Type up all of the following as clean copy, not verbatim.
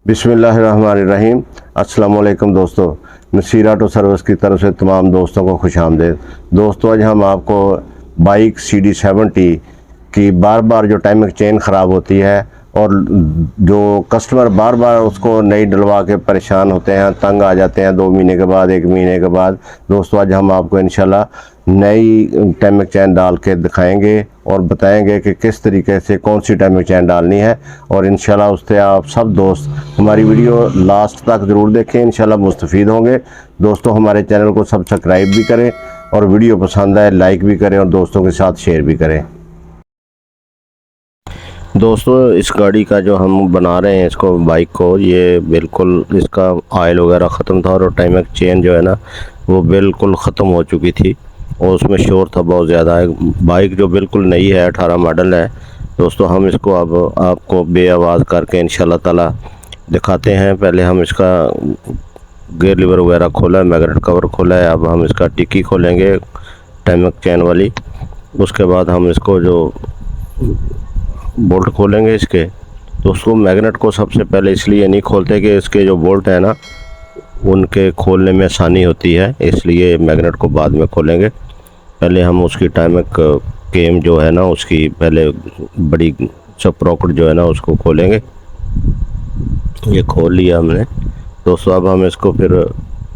बिस्मिल्लाहिर्रहमानिर्रहीम। अस्सलाम वालेकुम दोस्तों, नसीर ऑटो सर्विस की तरफ से तमाम दोस्तों को खुश आमदेद। दोस्तों, आज हम आपको बाइक CD70 की बार बार जो टाइमिंग चेन ख़राब होती है और जो कस्टमर बार बार उसको नई डलवा के परेशान होते हैं, तंग आ जाते हैं 2 महीने के बाद, 1 महीने के बाद। दोस्तों, आज हम आपको इंशाल्लाह नई टाइमिंग चेन डाल के दिखाएंगे और बताएंगे कि किस तरीके से कौन सी टाइमिंग चेन डालनी है। और इंशाल्लाह उससे आप सब दोस्त हमारी वीडियो लास्ट तक ज़रूर देखें, इंशाल्लाह मुस्तफ़ीद होंगे। दोस्तों, हमारे चैनल को सब्सक्राइब भी करें और वीडियो पसंद आए लाइक भी करें और दोस्तों के साथ शेयर भी करें। दोस्तों, इस गाड़ी का जो हम बना रहे हैं इसको बाइक को, ये बिल्कुल इसका ऑयल वगैरह ख़त्म था और टाइमिंग चेन जो है ना वो बिल्कुल ख़त्म हो चुकी थी और उसमें शोर था बहुत ज़्यादा। बाइक जो बिल्कुल नई है, 18 मॉडल है। दोस्तों, हम इसको अब आपको बेआवाज़ करके इंशाल्लाह ताला दिखाते हैं। पहले हम इसका गियर लीवर वगैरह खोला है, मैग्नेट कवर खोला है। अब हम इसका टिक्की खोलेंगे टाइमिंग चेन वाली। उसके बाद हम इसको जो बोल्ट खोलेंगे इसके, तो उसको मैग्नेट को सबसे पहले इसलिए नहीं खोलते कि इसके जो बोल्ट है ना उनके खोलने में आसानी होती है, इसलिए मैग्नेट को बाद में खोलेंगे। पहले हम उसकी टाइमिंग केम जो है ना उसकी पहले बड़ी स्प्रॉकेट जो है ना उसको खोलेंगे। ये खोल लिया हमने। दोस्तों, अब हम इसको फिर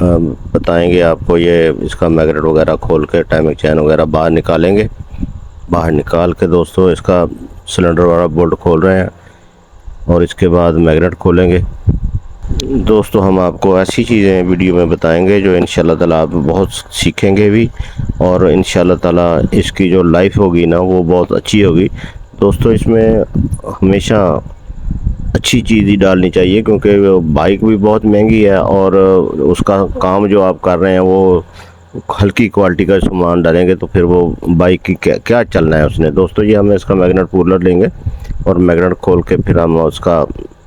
बताएंगे आपको। ये इसका मैग्नेट वगैरह खोल के टाइमिंग चेन वगैरह बाहर निकालेंगे। बाहर निकाल के दोस्तों इसका सिलेंडर वाला बोल्ट खोल रहे हैं और इसके बाद मैग्नेट खोलेंगे। दोस्तों, हम आपको ऐसी चीज़ें वीडियो में बताएंगे जो इंशाल्लाह ताला आप बहुत सीखेंगे भी और इंशाल्लाह ताला इसकी जो लाइफ होगी ना वो बहुत अच्छी होगी। दोस्तों, इसमें हमेशा अच्छी चीज़ ही डालनी चाहिए क्योंकि बाइक भी बहुत महंगी है और उसका काम जो आप कर रहे हैं वो हल्की क्वालिटी का सामान डालेंगे तो फिर वो बाइक की क्या चलना है उसने। दोस्तों, ये हम इसका मैग्नेट पुलर लेंगे और मैग्नेट खोल के फिर हम उसका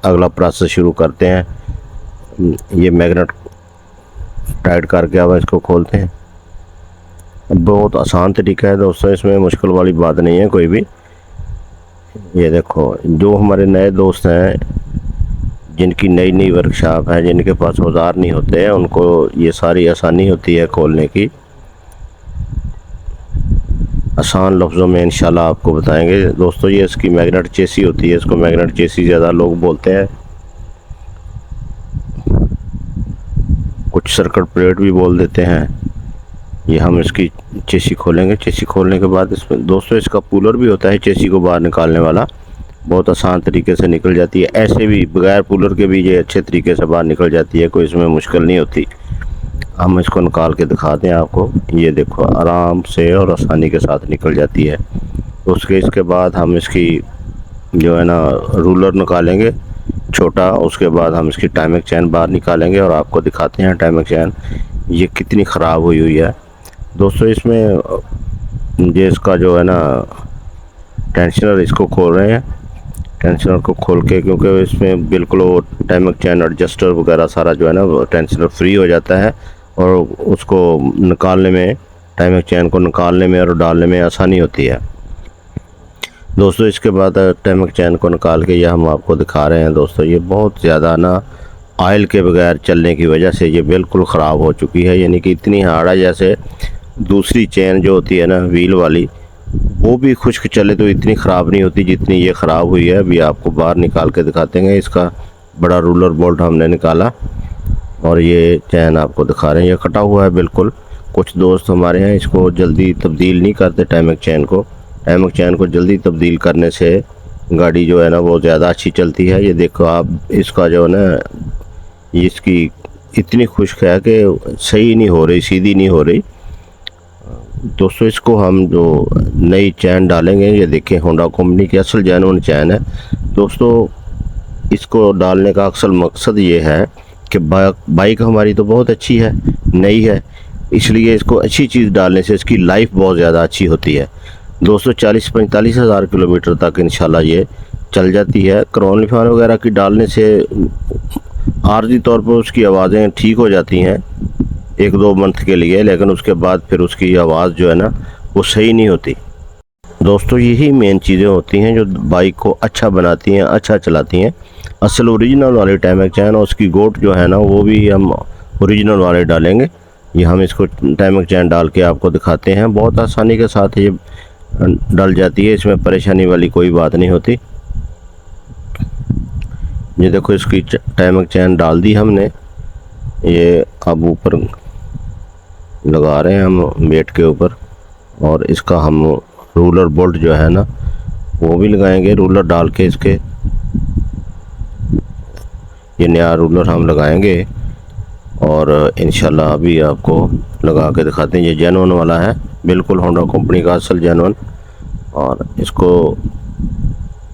अगला प्रोसेस शुरू करते हैं। ये मैग्नेट टाइट करके अब इसको खोलते हैं। बहुत आसान तरीका है दोस्तों, इसमें मुश्किल वाली बात नहीं है कोई भी। ये देखो, जो हमारे नए दोस्त हैं जिनकी नई नई वर्कशॉप है, जिनके पास औजार नहीं होते हैं, उनको ये सारी आसानी होती है खोलने की। आसान लफ्ज़ों में इंशाल्लाह आपको बताएंगे। दोस्तों, ये इसकी मैग्नेट चेसी होती है, इसको मैग्नेट चेसी ज़्यादा लोग बोलते हैं, कुछ सर्किट प्लेट भी बोल देते हैं। ये हम इसकी चेसी खोलेंगे। चेसी खोलने के बाद इसमें दोस्तों इसका पुलर भी होता है चेसी को बाहर निकालने वाला, बहुत आसान तरीके से निकल जाती है। ऐसे भी बगैर पुलर के भी ये अच्छे तरीके से बाहर निकल जाती है, कोई इसमें मुश्किल नहीं होती। हम इसको निकाल के दिखाते हैं आपको। ये देखो, आराम से और आसानी के साथ निकल जाती है। इसके बाद हम इसकी जो है ना रूलर निकालेंगे छोटा। उसके बाद हम इसकी टाइमिंग चेन बाहर निकालेंगे और आपको दिखाते हैं टाइमिंग चेन ये कितनी ख़राब हुई है। दोस्तों, इसमें ये इसका जो है ना टेंशनर इसको खोल रहे हैं। टेंशनर को खोल के, क्योंकि इसमें बिल्कुल वो टाइमिंग चेन एडजस्टर वगैरह सारा जो है ना वो टेंशनर फ्री हो जाता है और उसको निकालने में, टाइमिंग चेन को निकालने में और डालने में आसानी होती है। दोस्तों, इसके बाद टाइमिंग चेन को निकाल के ये हम आपको दिखा रहे हैं। दोस्तों, ये बहुत ज़्यादा ना ऑयल के बगैर चलने की वजह से ये बिल्कुल ख़राब हो चुकी है, यानी कि इतनी हार्ड है जैसे दूसरी चेन जो होती है ना व्हील वाली वो भी खुश्क चले तो इतनी ख़राब नहीं होती जितनी ये ख़राब हुई है। अभी आपको बाहर निकाल के दिखाते हैं। इसका बड़ा रूलर बोल्ट हमने निकाला और ये चैन आपको दिखा रहे हैं, ये कटा हुआ है बिल्कुल। कुछ दोस्त हमारे हैं इसको जल्दी तब्दील नहीं करते टाइमिंग चेन को। टाइमिंग चेन को जल्दी तब्दील करने से गाड़ी जो है ना वो ज़्यादा अच्छी चलती है। ये देखो आप, इसका जो है ना इसकी इतनी खुश्क है कि सही नहीं हो रही, सीधी नहीं हो रही। दोस्तों, इसको हम जो नई चैन डालेंगे, ये देखें होंडा कंपनी की असल जेन्युइन चैन है। दोस्तों, इसको डालने का अक्सर मकसद ये है कि बाइक हमारी तो बहुत अच्छी है, नई है, इसलिए इसको अच्छी चीज़ डालने से इसकी लाइफ बहुत ज़्यादा अच्छी होती है। दोस्तों, 40-45 हज़ार किलोमीटर तक इंशाल्लाह ये चल जाती है। क्रॉन लिफान वगैरह की डालने से आर्जी तौर पर उसकी आवाज़ें ठीक हो जाती हैं 1-2 मंथ के लिए, लेकिन उसके बाद फिर उसकी आवाज़ जो है ना वो सही नहीं होती। दोस्तों यही मेन चीज़ें होती हैं जो बाइक को अच्छा बनाती हैं, अच्छा चलाती हैं। असल ओरिजिनल वाली टाइमेक चैन और उसकी गोट जो है ना वो भी हम ओरिजिनल वाले डालेंगे। ये हम इसको टाइमेक चैन डाल के आपको दिखाते हैं, बहुत आसानी के साथ ये डल जाती है, इसमें परेशानी वाली कोई बात नहीं होती। ये देखो इसकी टाइमेक चैन डाल दी हमने, ये अब ऊपर लगा रहे हैं हम वेट के ऊपर, और इसका हम रूलर बोल्ट जो है ना वो भी लगाएंगे। रूलर डाल के इसके ये नया रूलर हम लगाएंगे और इंशाल्लाह अभी आपको लगा के दिखाते हैं। ये जेन्युइन वाला है, बिल्कुल होंडा कंपनी का असल जेन्युइन, और इसको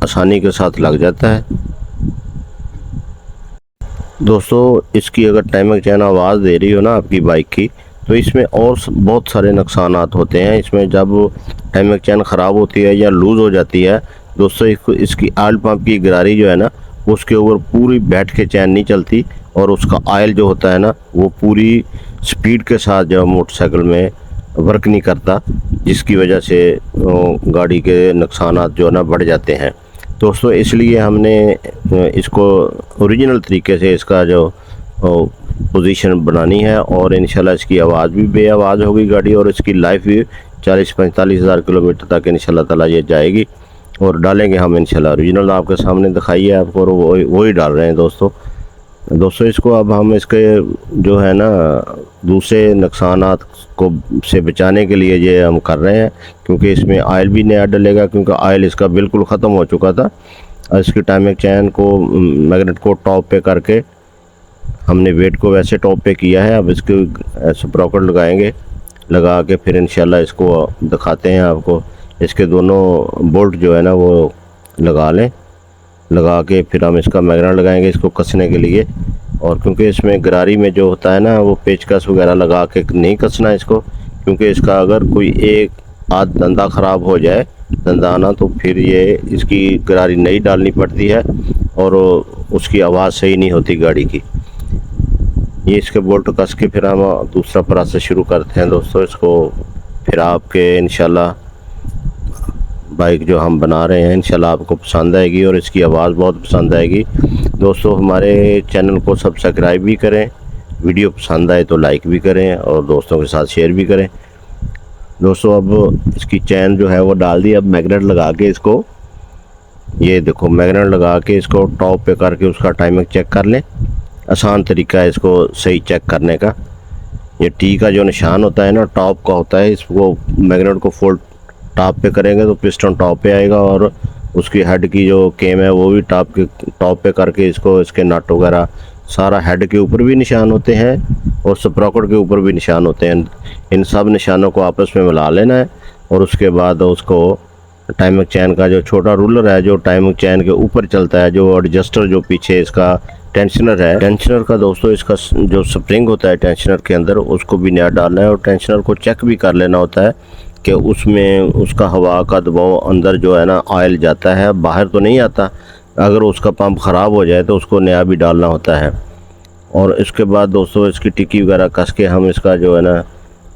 आसानी के साथ लग जाता है। दोस्तों इसकी अगर टाइमेक चैन आवाज़ दे रही हो ना आपकी बाइक की, तो इसमें और बहुत सारे नुकसानात होते हैं। इसमें जब टाइमेक चैन ख़राब होती है या लूज़ हो जाती है दोस्तों, इसकी ऑयल पंप की गरारी जो है ना उसके ऊपर पूरी बैठ के चैन नहीं चलती, और उसका ऑयल जो होता है ना वो पूरी स्पीड के साथ जो मोटरसाइकिल में वर्क नहीं करता, जिसकी वजह से गाड़ी के नुकसानात जो है ना बढ़ जाते हैं। दोस्तों इसलिए हमने इसको ओरिजिनल तरीके से इसका जो पोजीशन बनानी है, और इंशाल्लाह इसकी आवाज़ भी बेआवाज़ होगी गाड़ी, और इसकी लाइफ भी 40-45 हज़ार किलोमीटर तक इंशाल्लाह ताला ये जाएगी। और डालेंगे हम इंशाल्लाह ओरिजिनल, आपके सामने दिखाइए आपको, और वही डाल रहे हैं दोस्तों इसको अब हम इसके जो है ना दूसरे नुकसानात को से बचाने के लिए ये हम कर रहे हैं, क्योंकि इसमें ऑयल भी नया डलेगा, क्योंकि ऑयल इसका बिल्कुल ख़त्म हो चुका था। और इसकी टाइमेक चैन को मैग्नेट को टॉप पे करके हमने वेट को वैसे टॉप पे किया है। अब इसके स्प्रॉकेट लगाएंगे, लगा के फिर इंशाल्लाह इसको दिखाते हैं आपको। इसके दोनों बोल्ट जो है ना वो लगा लें, लगा के फिर हम इसका मैग्नेट लगाएंगे इसको कसने के लिए। और क्योंकि इसमें गरारी में जो होता है ना वो पेचकस वगैरह लगा के नहीं कसना इसको, क्योंकि इसका अगर कोई एक आध धंधा ख़राब हो जाए दंदाना, तो फिर ये इसकी गरारी नई डालनी पड़ती है और उसकी आवाज़ सही नहीं होती गाड़ी की। ये इसके बोल्ट कस के फिर हम दूसरा प्रोसेस शुरू करते हैं दोस्तों। इसको फिर आपके इंशाल्लाह बाइक जो हम बना रहे हैं इंशाल्लाह आपको पसंद आएगी, और इसकी आवाज़ बहुत पसंद आएगी। दोस्तों हमारे चैनल को सब्सक्राइब भी करें, वीडियो पसंद आए तो लाइक भी करें, और दोस्तों के साथ शेयर भी करें। दोस्तों अब इसकी चैन जो है वो डाल दी, अब मैग्नेट लगा के इसको, ये देखो मैग्नेट लगा के इसको टॉप पे करके उसका टाइमिंग चेक कर लें। आसान तरीका है इसको सही चेक करने का। ये टी का जो निशान होता है ना टॉप का होता है, इसको मैग्नेट को फोल्ड टॉप पे करेंगे तो पिस्टन टॉप पे आएगा, और उसकी हेड की जो केम है वो भी टॉप पे करके इसको इसके नट वगैरह सारा हेड के ऊपर भी निशान होते हैं और स्प्रॉकेट के ऊपर भी निशान होते हैं। इन सब निशानों को आपस में मिला लेना है, और उसके बाद उसको टाइमिंग चैन का जो छोटा रूलर है जो टाइमिंग चैन के ऊपर चलता है, जो एडजस्टर जो पीछे इसका टेंशनर है, टेंशनर का दोस्तों इसका जो स्प्रिंग होता है टेंशनर के अंदर उसको भी नया डालना है, और टेंशनर को चेक भी कर लेना होता है कि उसमें उसका हवा का दबाव अंदर जो है ना ऑयल जाता है, बाहर तो नहीं आता। अगर उसका पंप ख़राब हो जाए तो उसको नया भी डालना होता है। और इसके बाद दोस्तों इसकी टिक्की वगैरह कस के हम इसका जो है ना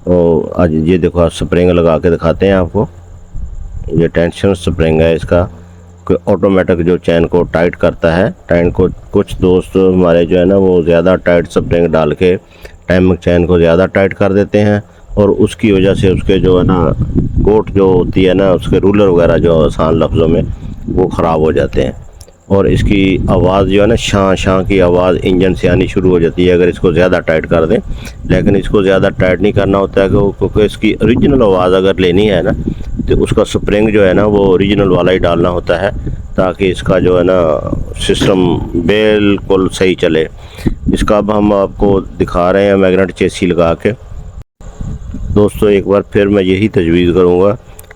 वो आज ये देखो स्प्रिंग लगा के दिखाते हैं आपको। ये टेंशन स्प्रिंग है इसका, कोई ऑटोमेटिक जो चैन को टाइट करता है। टाइट को कुछ दोस्त हमारे जो है ना वो ज़्यादा टाइट स्प्रिंग डाल के टाइमिंग चैन को ज़्यादा टाइट कर देते हैं, और उसकी वजह से उसके जो है ना गोट जो होती है ना उसके रूलर वगैरह जो आसान लफ्ज़ों में वो ख़राब हो जाते हैं। और इसकी आवाज़ जो है ना शां शां की आवाज़ इंजन से आनी शुरू हो जाती है अगर इसको ज़्यादा टाइट कर दें। लेकिन इसको ज़्यादा टाइट नहीं करना होता है क्योंकि इसकी ओरिजिनल आवाज़ अगर लेनी है ना तो उसका स्प्रिंग जो है ना वो ओरिजिनल वाला ही डालना होता है, ताकि इसका जो है ना सिस्टम बिल्कुल सही चले। इसका अब हम आपको दिखा रहे हैं मैग्नेट चेसी लगा के। दोस्तों एक बार फिर मैं यही तजवीज़ करूँगा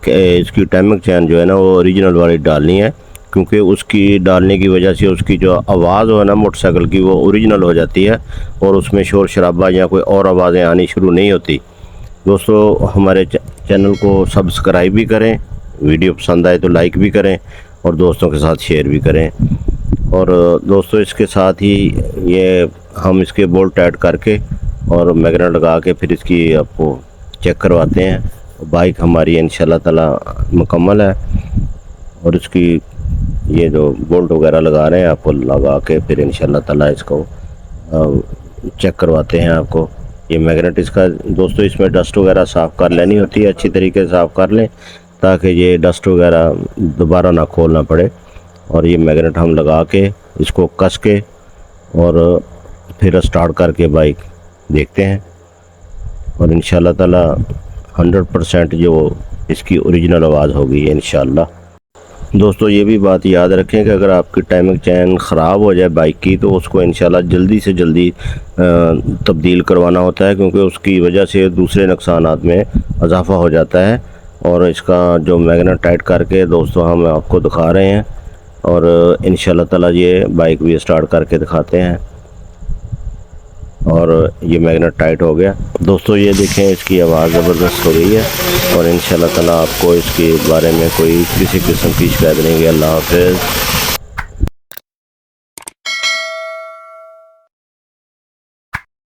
कि इसकी टाइमिंग चैन जो है ना वो ओरिजिनल वाली डालनी है, क्योंकि उसकी डालने की वजह से उसकी जो आवाज़ हो ना मोटरसाइकिल की वो ओरिजिनल हो जाती है, और उसमें शोर शराबा या कोई और आवाज़ें आनी शुरू नहीं होती। दोस्तों हमारे चैनल को सब्सक्राइब भी करें, वीडियो पसंद आए तो लाइक भी करें, और दोस्तों के साथ शेयर भी करें। और दोस्तों इसके साथ ही ये हम इसके बोल्ट टाइट करके और मैग्नेट लगा के फिर इसकी आपको चेक करवाते हैं। बाइक हमारी इंशाल्लाह ताला मुकम्मल है। और इसकी ये जो बोल्ट वगैरह लगा रहे हैं, आपको लगा के फिर इंशाल्लाह ताला इसको चेक करवाते हैं आपको। ये मैग्नेट इसका दोस्तों, इसमें डस्ट वगैरह साफ़ कर लेनी होती है, अच्छी तरीके से साफ़ कर लें ताकि ये डस्ट वगैरह दोबारा ना खोलना पड़े। और ये मैग्नेट हम लगा के इसको कस के और फिर स्टार्ट करके बाइक देखते हैं, और इंशाल्लाह ताला 100% जो इसकी ओरिजिनल आवाज़ होगी इंशाल्लाह। दोस्तों ये भी बात याद रखें कि अगर आपकी टाइमिंग चैन ख़राब हो जाए बाइक की, तो उसको इंशाल्लाह जल्दी से जल्दी तब्दील करवाना होता है, क्योंकि उसकी वजह से दूसरे नुकसानात में इजाफ़ा हो जाता है। और इसका जो मैग्नेट टाइट करके दोस्तों हम आपको दिखा रहे हैं, और इंशाल्लाह ताला ये बाइक भी स्टार्ट करके दिखाते हैं। और ये मैग्नेट टाइट हो गया दोस्तों, ये देखें इसकी आवाज़ ज़बरदस्त हो गई है। और इंशाल्लाह ताला आपको इसके बारे में कोई किसी किस्म की शिकायत नहीं है। अल्लाह हाफ़िज़।